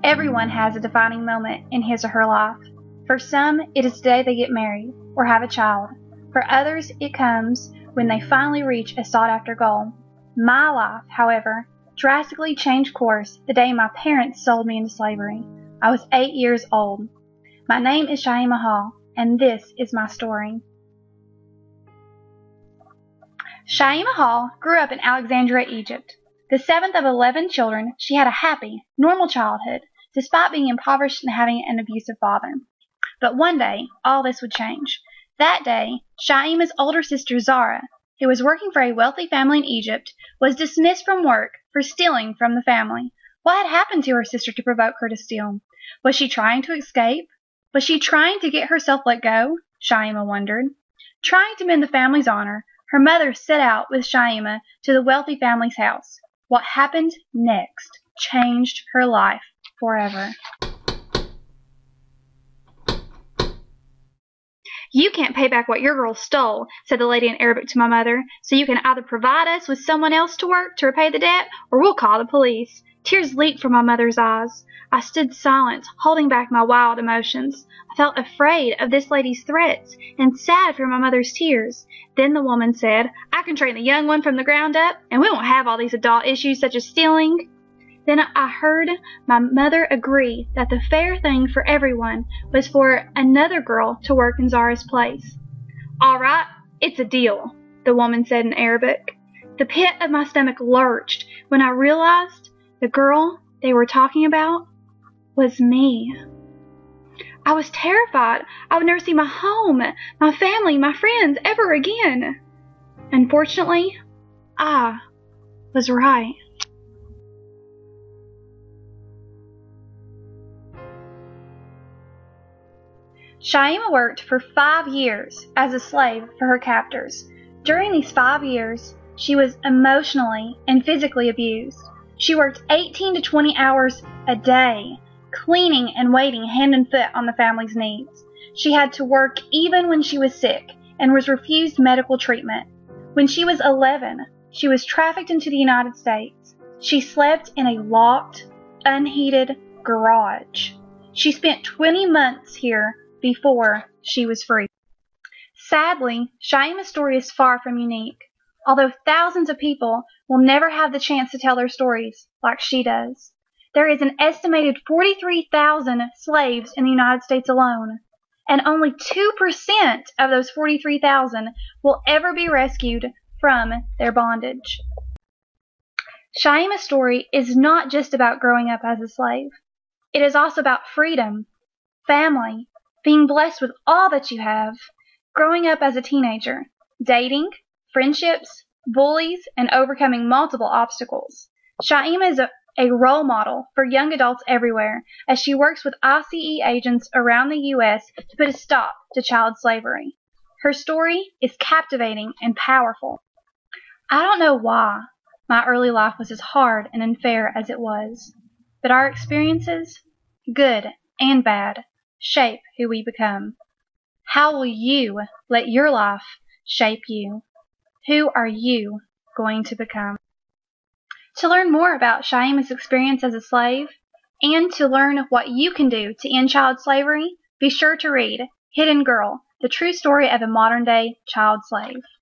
Everyone has a defining moment in his or her life. For some, it is the day they get married or have a child. For others, it comes when they finally reach a sought-after goal. My life, however, drastically changed course the day my parents sold me into slavery. I was 8 years old. My name is Shaima Hall, and this is my story. Shaima Hall grew up in Alexandria, Egypt. The seventh of 11 children, she had a happy, normal childhood, despite being impoverished and having an abusive father. But one day, all this would change. That day, Shaima's older sister Zara, who was working for a wealthy family in Egypt, was dismissed from work for stealing from the family. What had happened to her sister to provoke her to steal? Was she trying to escape? Was she trying to get herself let go? Shaima wondered. Trying to mend the family's honor, her mother set out with Shaima to the wealthy family's house. What happened next changed her life forever. "You can't pay back what your girl stole," said the lady in Arabic to my mother, "so you can either provide us with someone else to work to repay the debt, or we'll call the police." Tears leaped from my mother's eyes. I stood silent, holding back my wild emotions. I felt afraid of this lady's threats and sad for my mother's tears. Then the woman said, "I can train the young one from the ground up, and we won't have all these adult issues such as stealing." Then I heard my mother agree that the fair thing for everyone was for another girl to work in Zara's place. "All right, it's a deal," the woman said in Arabic. The pit of my stomach lurched when I realized the girl they were talking about was me. I was terrified. I would never see my home, my family, my friends ever again. Unfortunately, I was right. Shaima worked for 5 years as a slave for her captors. During these 5 years, she was emotionally and physically abused. She worked 18 to 20 hours a day, cleaning and waiting hand and foot on the family's needs. She had to work even when she was sick and was refused medical treatment. When she was 11, she was trafficked into the United States. She slept in a locked, unheated garage. She spent 20 months here before she was free. Sadly, Shaima's story is far from unique, although thousands of people will never have the chance to tell their stories like she does. There is an estimated 43,000 slaves in the United States alone, and only 2% of those 43,000 will ever be rescued from their bondage. Shaima's story is not just about growing up as a slave. It is also about freedom, family, being blessed with all that you have, growing up as a teenager, dating, friendships, bullies, and overcoming multiple obstacles. Shaima is a role model for young adults everywhere as she works with ICE agents around the U.S. to put a stop to child slavery. Her story is captivating and powerful. I don't know why my early life was as hard and unfair as it was, but our experiences, good and bad, shape who we become. How will you let your life shape you? Who are you going to become? To learn more about Shaima's experience as a slave and to learn what you can do to end child slavery, be sure to read Hidden Girl, the true story of a modern-day child slave.